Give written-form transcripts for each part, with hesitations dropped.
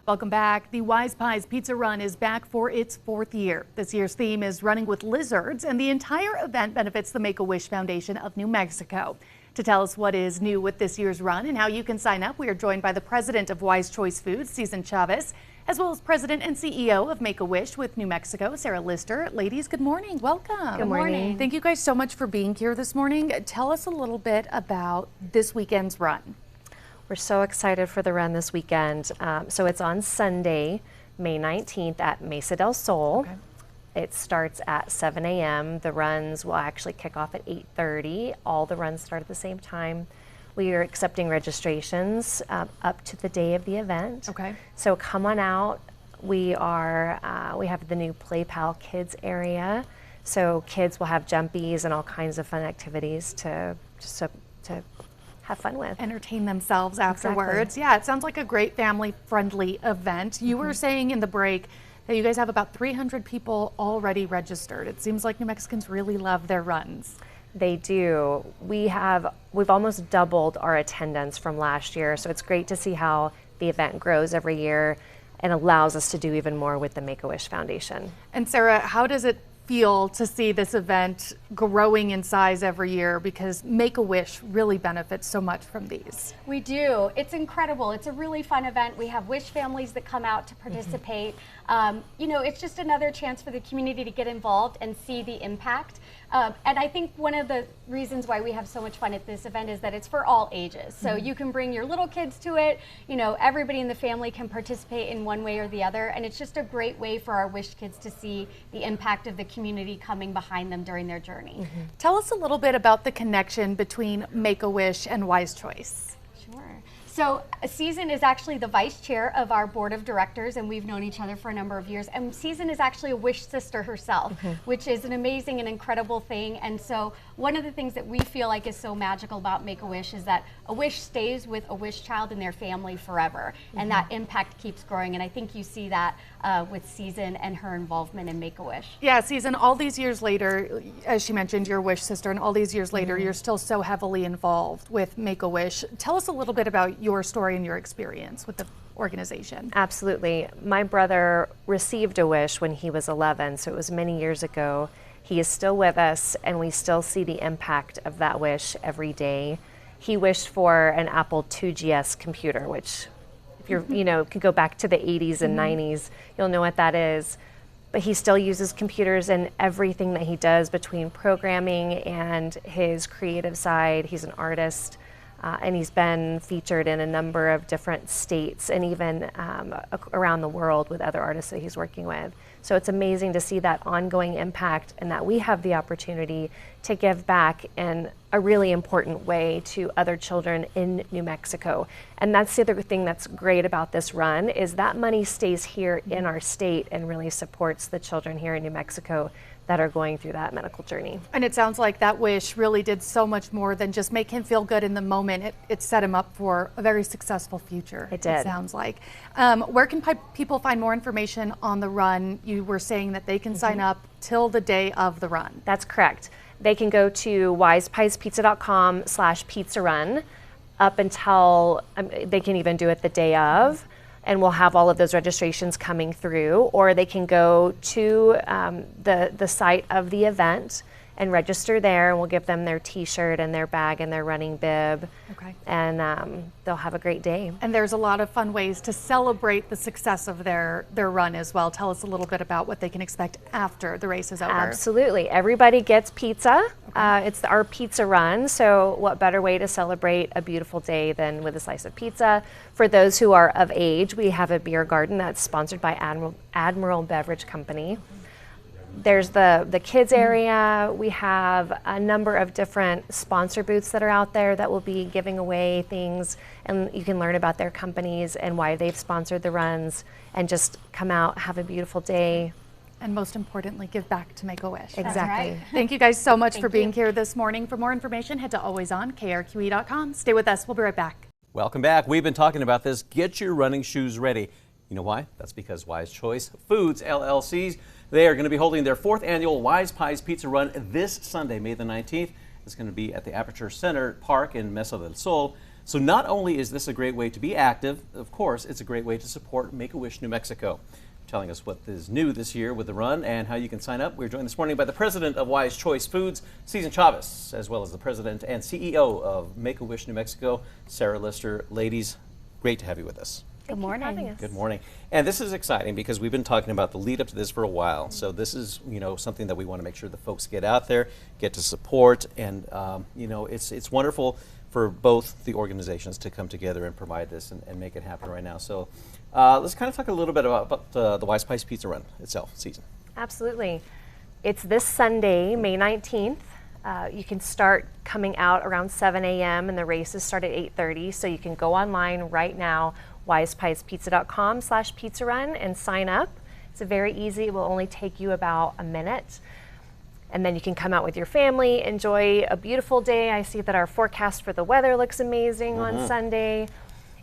Welcome back. The WisePies Pizza Run is back for its 4th year. This year's theme is Running with Lizards, and the entire event benefits the Make-A-Wish Foundation of New Mexico. To tell us what is new with this year's run and how you can sign up, we are joined by the president of Wise Choice Foods, Susan Chavez, as well as president and CEO of Make-A-Wish with New Mexico, Sarah Lister. Ladies, good morning. Welcome. Good morning. Thank you guys so much for being here this morning. Tell us a little bit about this weekend's run. We're so excited for the run this weekend. So it's on Sunday, May 19th at Mesa del Sol. Okay. It starts at 7 a.m. The runs will actually kick off at 8:30. All the runs start at the same time. We are accepting registrations up to the day of the event. Okay. So come on out. We have the new Play Pal Kids area. So kids will have jumpies and all kinds of fun activities to have fun with. Entertain themselves afterwards. Exactly. Yeah, it sounds like a great family-friendly event. You were saying in the break that you guys have about 300 people already registered. It seems like New Mexicans really love their runs. They do. We've almost doubled our attendance from last year, so it's great to see how the event grows every year and allows us to do even more with the Make-A-Wish Foundation. And Sarah, how does it feel to see this event growing in size every year, because Make-A-Wish really benefits so much from these? We do. It's incredible. It's a really fun event. We have wish families that come out to participate. You know, it's just another chance for the community to get involved and see the impact. And I think one of the reasons why we have so much fun at this event is that it's for all ages. So you can bring your little kids to it. You know, everybody in the family can participate in one way or the other. And it's just a great way for our wish kids to see the impact of the community coming behind them during their journey. Tell us a little bit about the connection between Make-A-Wish and Wise Choice. Sure. So Susan is actually the vice chair of our board of directors, and we've known each other for a number of years. And Susan is actually a wish sister herself, which is an amazing and incredible thing. And so one of the things that we feel like is so magical about Make-A-Wish is that a wish stays with a wish child and their family forever. And that impact keeps growing. And I think you see that with Susan and her involvement in Make-A-Wish. Yeah, Susan, all these years later, as she mentioned, your wish sister, and all these years later, you're still so heavily involved with Make-A-Wish. Tell us a little bit about your story and your experience with the organization. Absolutely. My brother received a wish when he was 11, so it was many years ago. He is still with us, and we still see the impact of that wish every day. He wished for an Apple IIgs computer, which if you're, could go back to the 80s and 90s, you'll know what that is. But he still uses computers in everything that he does, between programming and his creative side. He's an artist. And he's been featured in a number of different states and even around the world with other artists that he's working with. So it's amazing to see that ongoing impact, and that we have the opportunity to give back in a really important way to other children in New Mexico. And that's the other thing that's great about this run, is that money stays here in our state and really supports the children here in New Mexico that are going through that medical journey. And it sounds like that wish really did so much more than just make him feel good in the moment. It set him up for a very successful future. It did. It sounds like. Where can people find more information on the run? You were saying that they can sign up till the day of the run. That's correct. They can go to wisepiespiezza.com/pizza-run up until, they can even do it the day of. And we'll have all of those registrations coming through, or they can go to the site of the event and register there, and we'll give them their t-shirt and their bag and their running bib. Okay. And they'll have a great day. And there's a lot of fun ways to celebrate the success of their run as well. Tell us a little bit about what they can expect after the race is over. Absolutely. Everybody gets pizza. It's our pizza run, so what better way to celebrate a beautiful day than with a slice of pizza? For those who are of age, we have a beer garden that's sponsored by Admiral Beverage Company. There's the kids area. We have a number of different sponsor booths that are out there that will be giving away things, and you can learn about their companies and why they've sponsored the runs, and just come out, have a beautiful day. And most importantly, give back to Make-A-Wish. Exactly. Right. Thank you guys so much for being here this morning. For more information, head to alwaysonkrqe.com. Stay with us. We'll be right back. Welcome back. We've been talking about this. Get your running shoes ready. You know why? That's because Wise Choice Foods, LLCs, they are going to be holding their 4th annual WisePies Pizza Run this Sunday, May the 19th. It's going to be at the Aperture Center Park in Mesa del Sol. So not only is this a great way to be active, of course, it's a great way to support Make-A-Wish New Mexico. Telling us what is new this year with the run and how you can sign up, we're joined this morning by the president of Wise Choice Foods, Susan Chavez, as well as the president and CEO of Make-A-Wish New Mexico, Sarah Lister. Ladies, great to have you with us. Good morning. Good morning. And this is exciting because we've been talking about the lead up to this for a while. So this is, something that we want to make sure the folks get out there, get to support, and it's wonderful for both the organizations to come together and provide this and make it happen right now. So let's kind of talk a little bit about the WisePies Pizza Run itself, Susan. Absolutely. It's this Sunday, May 19th. You can start coming out around 7 a.m. and the races start at 8:30. So you can go online right now, wisepieспizza.com/pizza run, and sign up. It's very easy. It will only take you about a minute. And then you can come out with your family, enjoy a beautiful day. I see that our forecast for the weather looks amazing on Sunday.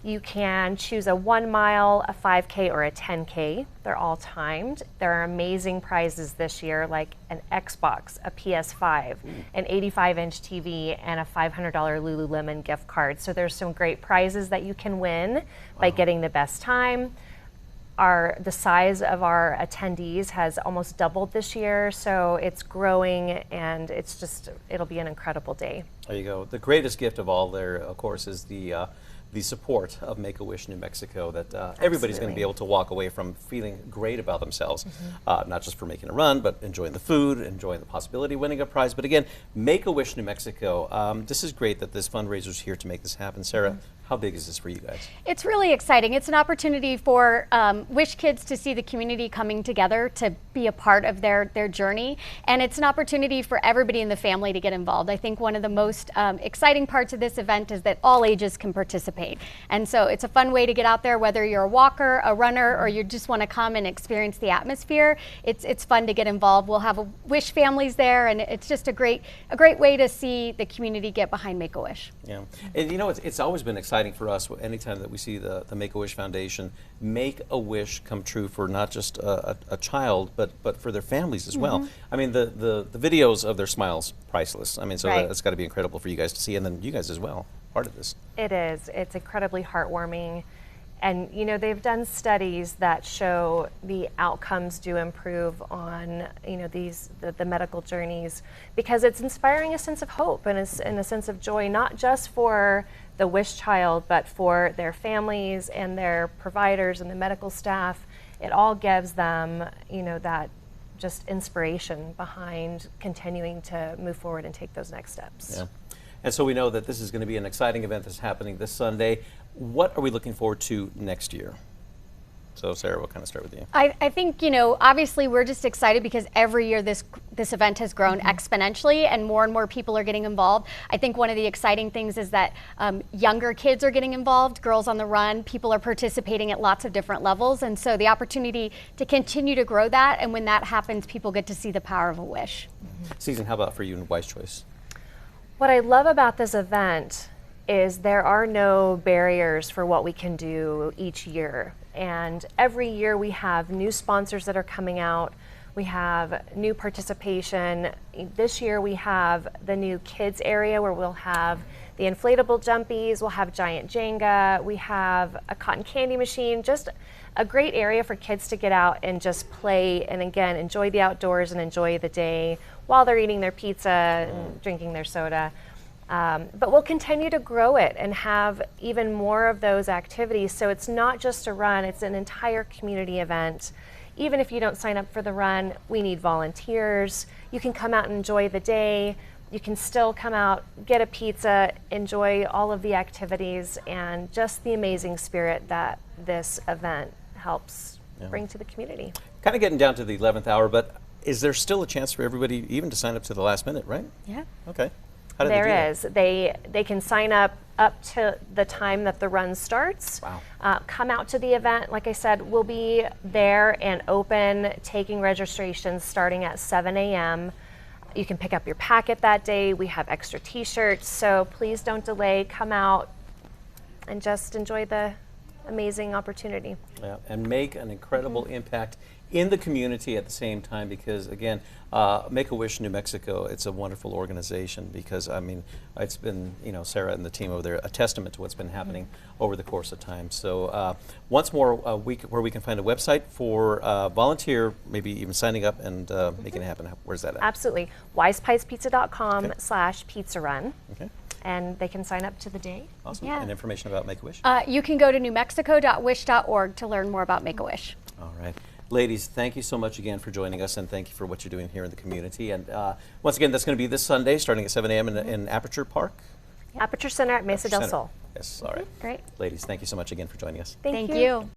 You can choose a 1 mile, a 5K, or a 10K. They're all timed. There are amazing prizes this year, like an Xbox, a PS5, an 85-inch TV, and a $500 Lululemon gift card. So there's some great prizes that you can win by getting the best time. The size of our attendees has almost doubled this year, so it's growing, and it'll be an incredible day. There you go. The greatest gift of all there, of course, is the support of Make-A-Wish New Mexico, that everybody's going to be able to walk away from feeling great about themselves, not just for making a run, but enjoying the food, enjoying the possibility of winning a prize. But again, Make-A-Wish New Mexico, this is great that this fundraiser is here to make this happen. Sarah, how big is this for you guys? It's really exciting. It's an opportunity for Wish kids to see the community coming together to be a part of their journey. And it's an opportunity for everybody in the family to get involved. I think one of the most exciting parts of this event is that all ages can participate. And so it's a fun way to get out there, whether you're a walker, a runner, or you just want to come and experience the atmosphere. It's fun to get involved. We'll have Wish families there, and it's just a great way to see the community get behind Make-A-Wish. Yeah, and it's always been exciting for us anytime that we see the Make-A-Wish Foundation make a wish come true for not just a child, but for their families as well. I mean, the videos of their smiles, priceless. I mean, so that's got to be incredible for you guys to see, and then you guys as well, part of this. It is. It's incredibly heartwarming. And they've done studies that show the outcomes do improve on the medical journeys, because it's inspiring a sense of hope and a sense of joy, not just for the Wish child, but for their families and their providers and the medical staff. It all gives them that just inspiration behind continuing to move forward and take those next steps. Yeah. And so we know that this is going to be an exciting event that's happening this Sunday. What are we looking forward to next year? So Sarah, we'll kind of start with you. I think, obviously we're just excited because every year this event has grown exponentially and more people are getting involved. I think one of the exciting things is that younger kids are getting involved, Girls on the Run, people are participating at lots of different levels. And so the opportunity to continue to grow that, and when that happens, people get to see the power of a wish. Susan, how about for you in Wise Choice? What I love about this event is there are no barriers for what we can do each year. And every year we have new sponsors that are coming out. We have new participation. This year we have the new kids area where we'll have the inflatable jumpies, we'll have giant Jenga, we have a cotton candy machine, just a great area for kids to get out and just play and again enjoy the outdoors and enjoy the day while they're eating their pizza and drinking their soda. But we'll continue to grow it and have even more of those activities. So it's not just a run, it's an entire community event. Even if you don't sign up for the run, we need volunteers. You can come out and enjoy the day. You can still come out, get a pizza, enjoy all of the activities, and just the amazing spirit that this event helps bring to the community. Kind of getting down to the 11th hour, but is there still a chance for everybody even to sign up to the last minute, right? Yeah. Okay. How do they do that? There is. They can sign up to the time that the run starts. Wow. Come out to the event. Like I said, we'll be there and open, taking registrations starting at 7 a.m. You can pick up your packet that day. We have extra t-shirts, so please don't delay. Come out and just enjoy the amazing opportunity. Yeah, and make an incredible impact in the community at the same time, because again, Make-A-Wish New Mexico, it's a wonderful organization, because I mean, it's been, you know, Sarah and the team over there, a testament to what's been happening over the course of time. So once more, where we can find a website for volunteer, maybe even signing up and making it happen. Where's that at? Absolutely. WisePiesPizza.com/pizza run. Okay. And they can sign up to the day. Awesome. Yeah. And information about Make-A-Wish? You can go to newmexico.wish.org to learn more about Make-A-Wish. All right. Ladies, thank you so much again for joining us, and thank you for what you're doing here in the community. And once again, that's going to be this Sunday, starting at 7 a.m. in Aperture Park. Aperture Center at Mesa del Center. Sol. Yes, all right. Great. Ladies, thank you so much again for joining us. Thank you.